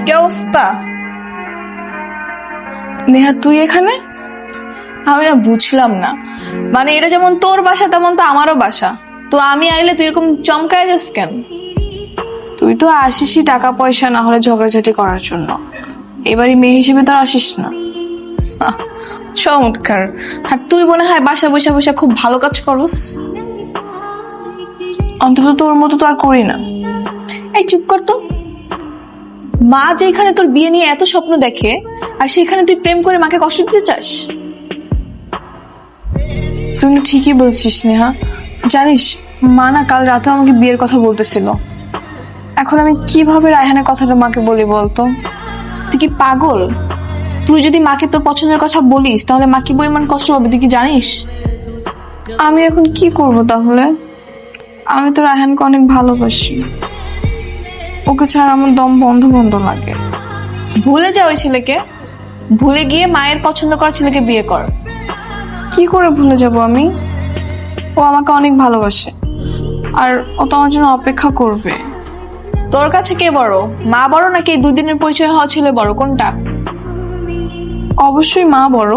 কি অবস্থা? নেহা তুই এখানে? আমি না বুঝলাম না, মানে এটা যেমন তোর বাসা তেমন তো আমারও বাসা, তো আমি আইলে তুই এরকম চমকায় যাস কেন? তুই তো আসিসই টাকা পয়সা না হলে ঝগড়াঝাটি করার জন্য, এবারই মেয়ে হিসেবে তো আর আসিস না। চমৎকার। আর তুই মনে হয় বাসা বসে বসে খুব ভালো কাজ করস। অন্তত তোর মতো তো আর করি না। এই চুপ কর তো। মা যেখানে তোর বিয়ে নিয়ে এত স্বপ্ন দেখে আর সেখানে তুই প্রেম করে মাকে কষ্ট দিতে চাস? তুমি ঠিকই বলছিস নেহা। জানিস মা না কাল রাতে আমাকে বিয়ের কথা বলতেছিল। এখন আমি কিভাবে রায়হানের কথাটা মাকে বলি বলতো? তুই কি পাগল? তুই যদি মাকে তোর পছন্দের কথা বলিস তাহলে মা কি পরিমাণ কষ্ট পাবে তুই কি জানিস? আমি এখন কি করব তাহলে? আমি তো রায়হানকে অনেক ভালোবাসি, ওকে ছাড়া আমার দম বন্ধ বন্ধ লাগে। ভুলে যা ওই ছেলেকে, ভুলে গিয়ে মায়ের পছন্দ করা ছেলেকে বিয়ে কর। কি করে ভুলে যাব আমি? ও আমাকে অনেক ভালোবাসে আর ও তো আমার জন্য অপেক্ষা করবে। তোর কাছে কে বড়, মা বড় নাকি এই 2 দিনের পরিচয় হওয়া ছেলে বড়, কোনটা? অবশ্যই মা বড়।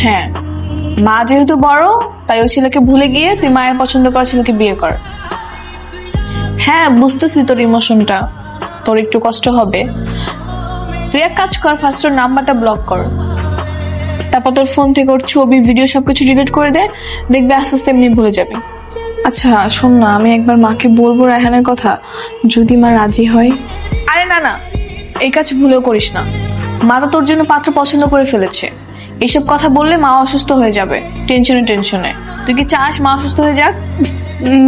হ্যাঁ, মা যেহেতু বড় তাই ওই ছেলেকে ভুলে গিয়ে তুই মায়ের পছন্দ করা ছেলেকে বিয়ে কর। হ্যাঁ বুঝতেছি তোর ইমোশনটা, তোর একটু কষ্ট হবে। তুই এক কাজ কর, ফার্স্ট ওর নাম্বারটা ব্লক কর, তারপর তোর ফোন থেকে ওর ছবি ভিডিও সবকিছু ডিলিট করে দে, দেখবি আস্তে আস্তে এমনি ভুলে যাবি। আচ্ছা শোন না, আমি একবার মাকে বলবো রায়হানের কথা, যদি মা রাজি হয়। আরে না না, এই কাজ ভুলেও করিস না। মা তো তোর জন্য পাত্র পছন্দ করে ফেলেছে, এইসব কথা বললে মা অসুস্থ হয়ে যাবে টেনশনে টেনশনে। তুই কি চাস মা অসুস্থ হয়ে যাক?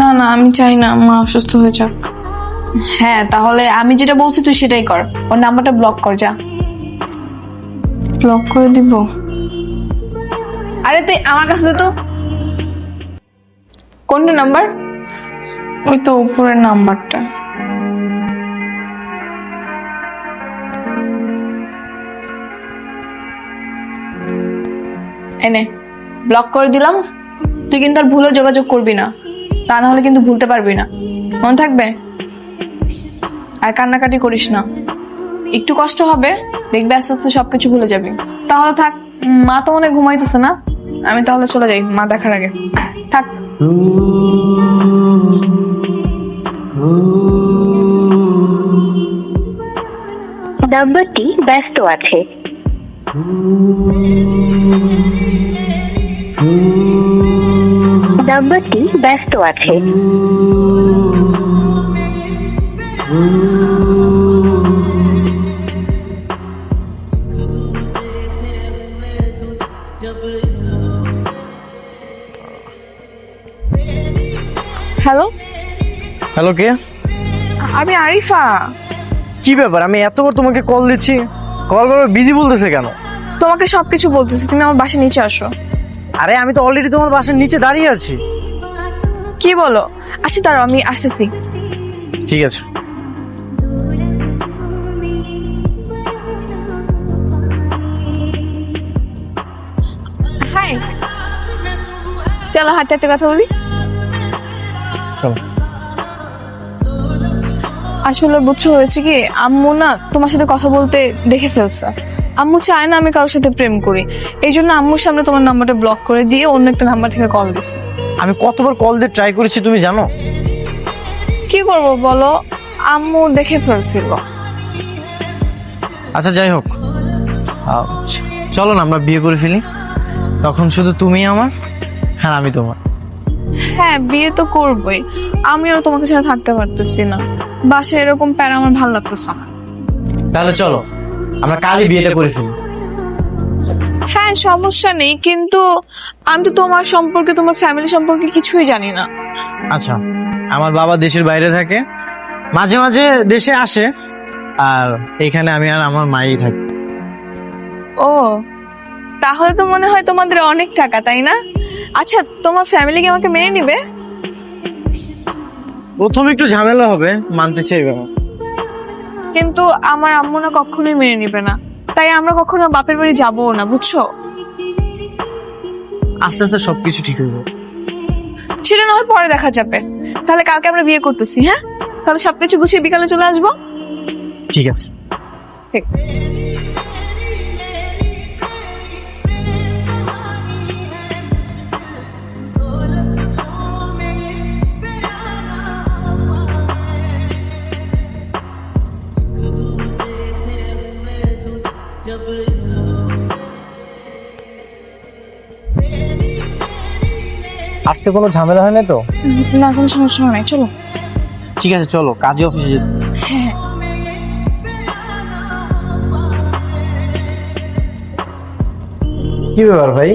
না না, আমি চাই না মা অসুস্থ হয়ে যাক। হ্যাঁ তাহলে আমি যেটা বলছি তুই সেটাই কর, ওর নাম্বারটা ব্লক কর যা। ব্লক করে দিব? আরে তুই আমার কাছে দে তো। কোনটা নাম্বার? ওই তো উপরের নাম্বারটা। এনে ব্লক করে দিলাম। তুই কিন্তু আর ভুলে যোগাযোগ করবি না, তা না হলে কিন্তু ভুলতে পারবি না, মনে থাকবে। আর কান্নাকাটি করিস না, একটু কষ্ট হবে, দেখবি আস্তে আস্তে সবকিছু ভুলে যাবি। তাহলে থাক, মা তো মনে ঘুমাইতেছে না, আমি তাহলে চলে যাই মা দেখার আগে। থাক। নাম্বারটি ব্যস্ত আছে। নাম্বারটি ব্যস্ত আছে। হ্যালো হ্যালো, কে? আমি আরিফা। কি ব্যাপার, আমি এতবার তোমাকে কল দিচ্ছি, কল বারবার বিজি বলতেছে কেন? তোমাকে সবকিছু বলতেছি, তুমি আমার বাসার নিচে আসো। আরে আমি তো অলরেডি তোমার বাসার নিচে দাঁড়িয়ে আছি। কি বলো? আচ্ছা দাঁড়াও আমি আসতেছি। ঠিক আছে। হাই, চলো হাঁটতে হাঁটতে কথা বলি। চলো। আসলে বুঝছো হয়েছে কি, আম্মু না তোমার সাথে কথা বলতে দেখে ফেলছে। আম্মু চায় না আমি কারোর সাথে প্রেম করি, এই জন্য আম্মুর সামনে তোমার নাম্বারটা ব্লক করে দিয়ে অন্য একটা নাম্বার থেকে কল দিচ্ছে। আমি কতবার কল দিয়ে ট্রাই করেছি তুমি জানো? কি করব বলো, আম্মু দেখে ফেলছিল। আচ্ছা যাই হোক, চলো না আমরা বিয়ে করে ফেলি, তখন শুধু তুমি আমার হ্যাঁ আমি তোমার। হ্যাঁ বিয়ে তো করবোই, আমি আর তোমাকে ছাড়া থাকতে পারতেছি না, বাসায় এরকম প্যারা আমার ভালো লাগতেছে না। তাহলে চলো আমরা কালই বিয়েটা করে ফেলি। হ্যাঁ সমস্যা নেই, কিন্তু আমি তো তোমার সম্পর্কে তোমার ফ্যামিলি সম্পর্কে কিছুই জানি না। আচ্ছা, আমার বাবা দেশের বাইরে থাকে, মাঝে মাঝে দেশে আসে, আর এখানে আমি আর আমার মাই থাকি। ও তাহলে তো মনে হয় তোমাদের অনেক টাকা, তাই না? আচ্ছা তোমার ফ্যামিলি কি আমাকে মেনে নিবে? প্রথমে একটু ঝামেলা হবে, মানতে চাইবে না। কিন্তু আমার আম্মু না কখনোই মেনে নিবে না, তাই আমরা কখনো বাপের বাড়ি যাবো না, বুঝছো? আস্তে আস্তে সবকিছু ঠিক হয়ে যাবে। সেটা না হয় পরে দেখা যাবে। তাহলে কালকে আমরা বিয়ে করতেছি, হ্যাঁ? তাহলে সবকিছু গুছিয়ে বিকালে চলে আসবো। ঠিক আছে। ঠিক আছে। আসতে কোনো ঝামেলা হয় না তো? না, কোনো সমস্যা নাই, চলো। ঠিক আছে, চলো কাজী অফিসে যেতে। হ্যাঁ। কি ব্যাপার ভাই,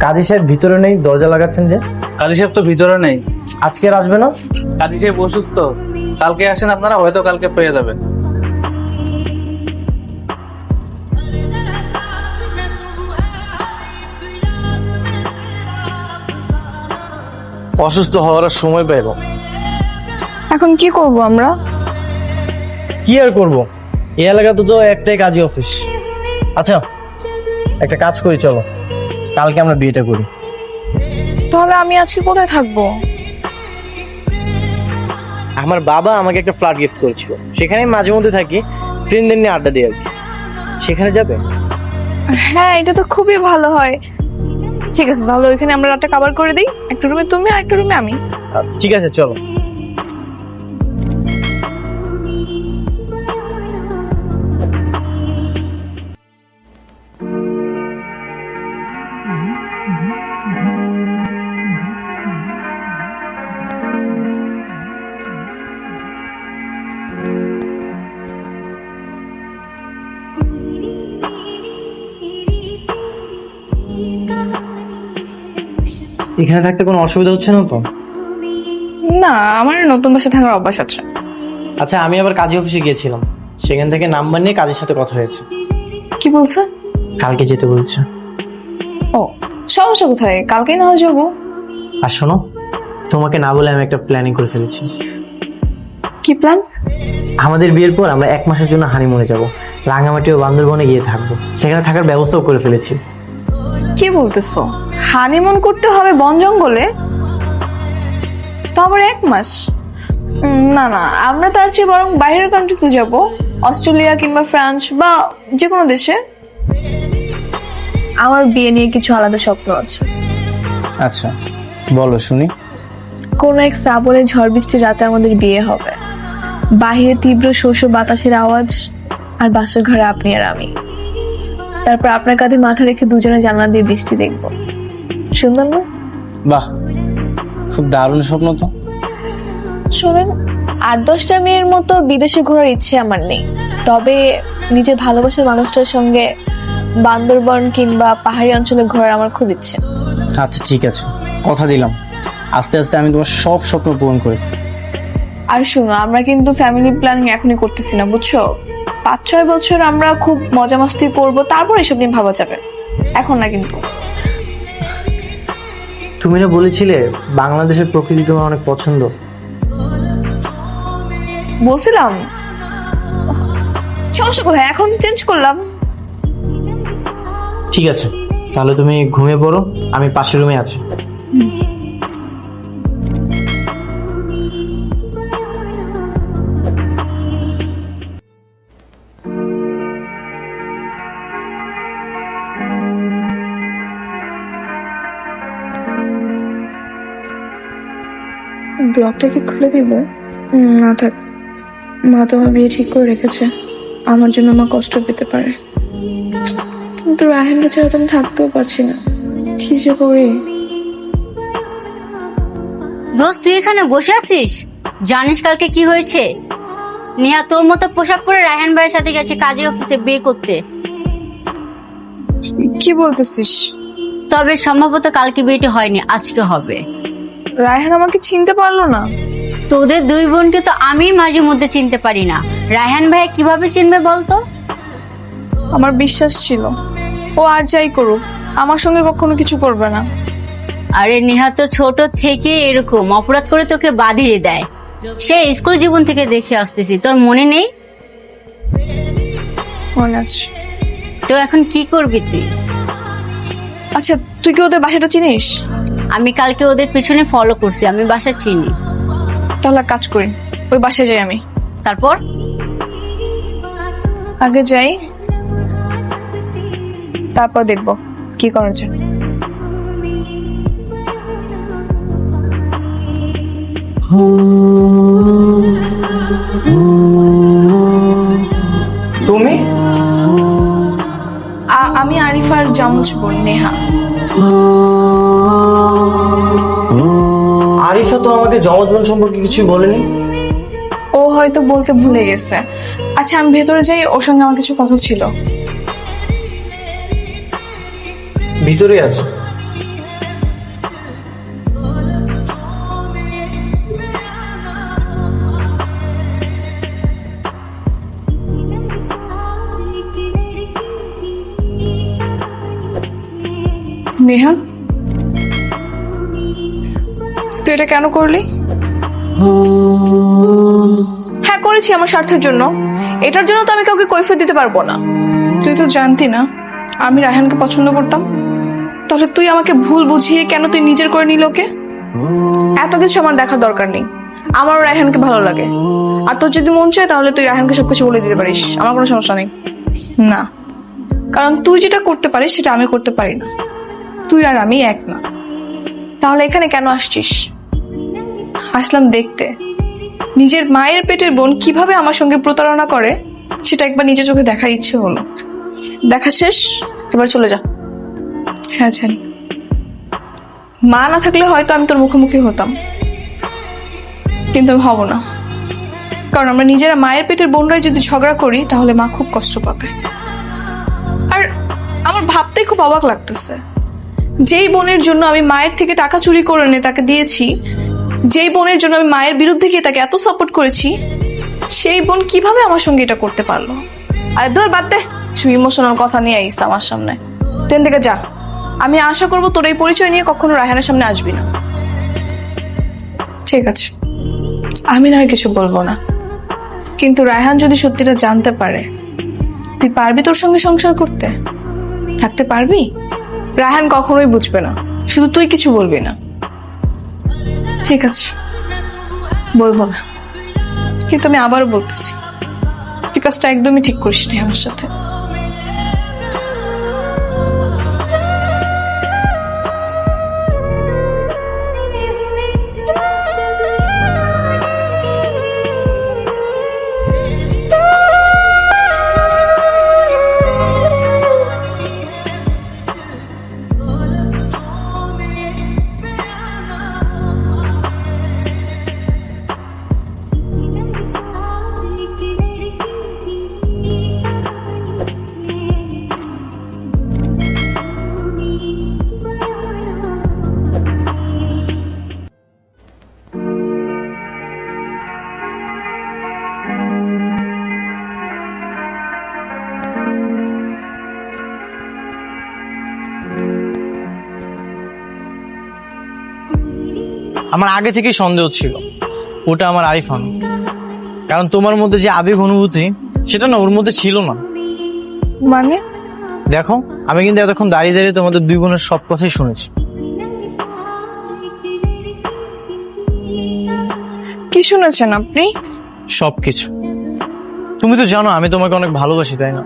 কাজী সাহেব ভিতরে নেই, দরজা লাগাচ্ছেন যে? কাজী সাহেব তো ভিতরে নেই। আজকে আর আসবে না? কাজী সাহেব অসুস্থ, কালকে আসেন আপনারা, হয়তো কালকে পেয়ে যাবেন। অসুস্থ হওয়ার আর সময় পাইব? এখন কি করব আমরা? কি আর করব, এই এলাকাতে তো একটাই কাজী অফিস। আচ্ছা, একটা কাজ করি, চলো কালকে আমরা বিয়েটা করি। তাহলে আমি আজকে কোথায় থাকবো? আমার বাবা আমাকে একটা ফ্ল্যাট গিফট করেছিল, সেখানে মাঝে মধ্যে থাকি, ফ্রেন্ডদের নিয়ে আড্ডা দিই আর কি। সেখানে যাবে? হ্যাঁ, এটা তো খুবই ভালো হয়। ঠিক আছে, তাহলে ওইখানে আমরা রাতটা কভার করে দিই। একটা রুমে তুমি আর একটা রুমে আমি। ঠিক আছে, চলো। এখানে থাকতে কোনো অসুবিধা হচ্ছে না তো? না, আমার নতুন বাসা থাকার অভ্যাস আছে। আচ্ছা, আমি আবার কাজী অফিসে গিয়েছিলাম, সেখান থেকে নাম্বার নিয়ে কাজের সাথে কথা হয়েছে। কি বলছো? কালকে যেতে বলছে। ও, সমস্যা কোথায়? কালকেই না হয় যাবো। আর শোনো, তোমাকে না বলে আমি একটা প্ল্যানিং করে ফেলেছি। কি প্ল্যান? আমাদের বিয়ের পর আমরা 1 মাসের জন্য হানিমুনে যাব, রাঙামাটি ও বান্দরবনে গিয়ে থাকবো। সেখানে থাকার ব্যবস্থাও করে ফেলেছি। কি বলতেছো? হানিমুন করতে হবে বন জঙ্গলে? তো আবার 1 মাস? না না, আমরা তার চেয়ে বরং বাইরের কান্ট্রিতে যাব, অস্ট্রেলিয়া কিংবা ফ্রান্স বা যে কোনো দেশে। আমার বিয়ে নিয়ে কিছু আলাদা স্বপ্ন আছে। আচ্ছা, বলো শুনি। কোন এক শ্রাবণের ঝড় বৃষ্টির রাতে আমাদের বিয়ে হবে। বাহিরে তীব্র শোষো বাতাসের আওয়াজ, আর বাসর ঘরে আপনি আর আমি। তারপর আপনার কাঁধে মাথা রেখে দুজনে জানলা দিয়ে বৃষ্টি দেখবো। সুন্দর না? বাহ, খুব দারুণ স্বপ্ন তো। শোনেন, 8-10টা মেয়ের মতো বিদেশে ঘোরার ইচ্ছে আমার নেই, তবে নিজের ভালোবাসার মানুষটার সঙ্গে বান্দরবন কিংবা পাহাড়ি অঞ্চলে ঘোরার আমার খুব ইচ্ছে। আচ্ছা ঠিক আছে, কথা দিলাম, আস্তে আস্তে আমি তোমার সব স্বপ্ন পূরণ করি। আর শুনো, আমরা কিন্তু ফ্যামিলি প্ল্যানিং এখনই করতেছি না, বুঝছো? 5-6 বছর আমরা খুব মজা মাস্তি করবো, তারপর এসব নিয়ে ভাবা যাবে, এখন না কিন্তু। তুমি না বলেছিলে বাংলাদেশের প্রকৃতি তোমার অনেক পছন্দ? বলছিলাম, সমস্যা কোথায়? এখন চেঞ্জ করলাম। ঠিক আছে, তাহলে তুমি ঘুমিয়ে পড়ো, আমি পাশের রুমে আছি। ব্লগটাকে খুলে দিব? না থাক, মা তো আমার বিয়ে ঠিক করে রেখেছে, আমার জন্য মা কষ্ট পেতে পারে। কিন্তু রাহেনটা ছাড়া তো আমি থাকতেও পারছি না, কি যে করি। দোস্ত, তুই এখানে বসে আছিস? জানিস কালকে কি হয়েছে? নেহা তোর মতো পোশাক পরে রায়হান ভাইয়ের সাথে গেছে কাজী অফিসে বিয়ে করতে। কি বলতেছিস? তবে সম্ভবত কালকে বিয়েটি হয়নি, আজকে হবে। রায়হান আমাকে চিনতে পারলো না? তোদের দুই বোনকে তো আমি মাঝে মধ্যে চিনতে পারি না, রায়হান ভাই কিভাবে চিনবে বলতো? আমার বিশ্বাস ছিল ও আর যাই করুক আমার সঙ্গে কখনো কিছু করবে না। আরে নেহা তো ছোট থেকে এরকম অপরাধ করে তোকে বাঁধিয়ে দেয়, সে স্কুল জীবন থেকে দেখে আসতেছি, তোর মনে নেই? মনে আছে। তো এখন কি করবি তুই? আচ্ছা, তুই কি ওদের বাসাটা চিনিস? আমি কালকে ওদের পিছনে ফলো করছি, আমি বাসা চিনি। তাহলে এক কাজ করি, ওই বাসায় যাই আমি। তারপর আগে যাই, তারপর দেখবো কি করা যায়। তুমি? আমি আরিফার জামজ বোন নেহা। আরিফা তো আমাকে জমজ বোন সম্পর্কে কিছু বলেনি। ও হয়তো বলতে ভুলে গেছে। আচ্ছা আমি ভেতরে যাই, ওর সঙ্গে আমার কিছু কথা ছিল। ভিতরে আছে। নেহা, তুই এটা কেন করলি? হ্যাঁ করেছি আমার স্বার্থের জন্য। এটার জন্য তো আমি কাউকে কৈফিয়ত দিতে পারবো না। তুই তো জানতি না আমি রায়হানকে পছন্দ করতাম, তাহলে তুই আমাকে ভুল বুঝিয়ে কেন তুই নিজের করে নিল ওকে? এত কিছু আমার দেখার দরকার নেই, আমারও রায়হানকে ভালো লাগে। আর তোর যদি মন চায় তাহলে তুই রায়হানকে সবকিছু বলে দিতে পারিস, আমার কোনো সমস্যা নেই। না, কারণ তুই যেটা করতে পারিস সেটা আমি করতে পারি না। তুই আর আমি এক না। তাহলে এখানে কেন আসছিস? আসলাম দেখতে নিজের মায়ের পেটের বোন কিভাবে আমার সঙ্গে প্রতারণা করে, সেটা একবার নিজের চোখে দেখার ইচ্ছে হলো। দেখা শেষ, এবার চলে যা। হ্যাঁ জানি, মা না থাকলে হয়তো আমি তোর মুখোমুখি হতাম, কিন্তু আমি হব না। কারণ আমরা নিজেরা মায়ের পেটের বোনরাই যদি ঝগড়া করি তাহলে মা খুব কষ্ট পাবে। আর আমার ভাবতেই খুব অবাক লাগতেছে, যেই বোনের জন্য আমি মায়ের থেকে টাকা চুরি করে এনে তাকে দিয়েছি, যেই বোনের জন্য আমি মায়ের বিরুদ্ধে গিয়ে তাকে এত সাপোর্ট করেছি, সেই বোন কিভাবে আমার সঙ্গে এটা করতে পারলো? আরে ধর বাদ দে, সব ইমোশনাল কথা নিয়ে আইস আমার সামনে। ট্রেন থেকে যা। আমি আশা করবো তোর এই পরিচয় নিয়ে কখনো রায়হানের সামনে আসবি না। ঠিক আছে, আমি না হয় কিছু বলবো না, কিন্তু রায়হান যদি সত্যিটা জানতে পারে, তুই পারবি তোর সঙ্গে সংসার করতে? থাকতে পারবি? রায়হান কখনোই বুঝবে না, শুধু তুই কিছু বলবি না। ঠিক আছে, বলবো না, কিন্তু আমি আবারও বলতেছি তুই কাজটা একদমই ঠিক করিস নি আমার সাথে। আমার আগে থেকেই সন্দেহ ছিল ওটা আমার আরিফা না, কারণ তোমার মধ্যে যে আবেগ অনুভূতি সেটা না ওর মধ্যে ছিল না। মানে? দেখো, আমি কিন্তু এতক্ষণ দাঁড়িয়ে দাঁড়িয়ে তোমাদের দুই বোনের সব কথাই শুনেছি। কি শুনেছেন আপনি? সবকিছু। তুমি তো জানো আমি তোমাকে অনেক ভালোবাসি, তাই না?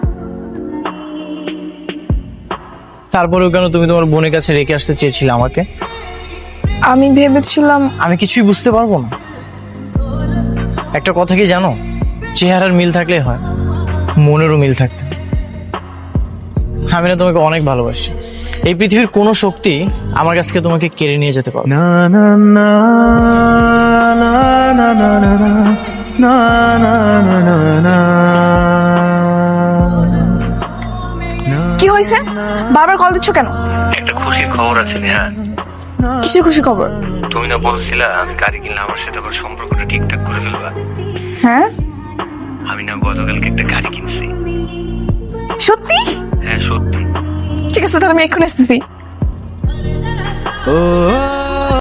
তারপরেও কেন তুমি তোমার বোনের কাছে রেখে আসতে চেয়েছিলে আমাকে? আমি ভেবেছিলাম আমি কিছুই বুঝতে পারবো না। একটা কথা কি জানো, চেহারার মিল থাকলে হয়, মনেরও মিল থাকতে হয়। আমি না তোমাকে অনেক ভালোবাসি। এই পৃথিবীর কোনো শক্তি আমার কাছ থেকে তোমাকে কেড়ে নিয়ে যেতে পারবে না। না না না না না না না না না না। কি হয়েছে? বারবার কল দিচ্ছ কেন? একটা খুশির খবর আছে নেহা। কিসের খুশি খবর? তুমি না বলছিলা আমি গাড়ি কিনলে আমার সাথে আবার সম্পর্কটা ঠিকঠাক করে ফেলবা। হ্যাঁ আমি না গতকালকে একটা গাড়ি কিনছি। সত্যি? হ্যাঁ সত্যি। ঠিক আছে, তাহলে আমি এক্ষুনি আসতেছি।